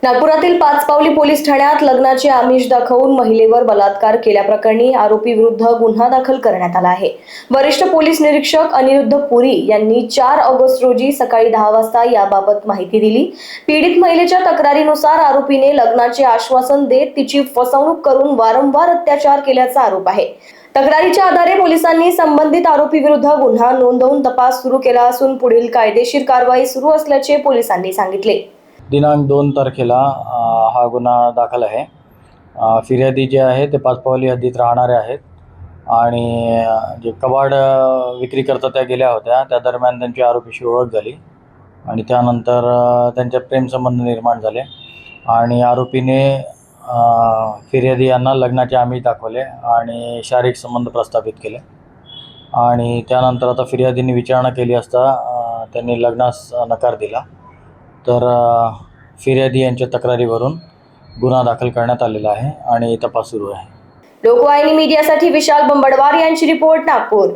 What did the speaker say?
नागपुरातील पाचपावली पोलीस ठाण्यात लग्नाचे आमिष दाखवून महिलेवर बलात्कार केल्याप्रकरणी आरोपी विरुद्ध गुन्हा दाखल करण्यात आला आहे। वरिष्ठ पोलीस निरीक्षक अनिरुद्ध पुरी यांनी 4 ऑगस्ट रोजी सकाळी 10 वाजता याबाबत माहिती दिली। पीडित महिलेच्या तक्रारीनुसार आरोपीने लग्नाचे आश्वासन देत तिची फसवणूक करून वारंवार अत्याचार केल्याचा आरोप आहे। तक्रारीच्या आधारे पोलिसांनी संबंधित आरोपी विरुद्ध गुन्हा नोंदवून तपास सुरू केला असून पुढील कायदेशीर कारवाई सुरू असल्याचे पोलिसांनी सांगितले। दिनांक 2 तारखेला हा गुन्हा दाखल आहे। फिर्यादी जे आहे ते पाचपावली हद्दीत राहणारे आहेत आणि जे कबाड विक्री करता त्या गेल्या होत्या त्या दरम्यान त्यांची आरोपीशी ओळख झाली आणि त्यानंतर त्यांच्यात प्रेमसंबंध निर्माण झाले आणि आरोपीने फिर्यादी यांना लग्नाचे आमिष दाखवले आणि शारीरिक संबंध प्रस्थापित केले आणि त्यानंतर आता फिर्यादीने विचारणा केली असता त्यांनी लग्नास नकार दिला। तर फिर्यादी यांच्या तक्रारीवरून गुन्हा दाखल करण्यात आलेला आहे आणि तपास सुरू आहे। लोकवाहिनी मीडियासाठी विशाल बंबडवार यांची रिपोर्ट, नागपूर।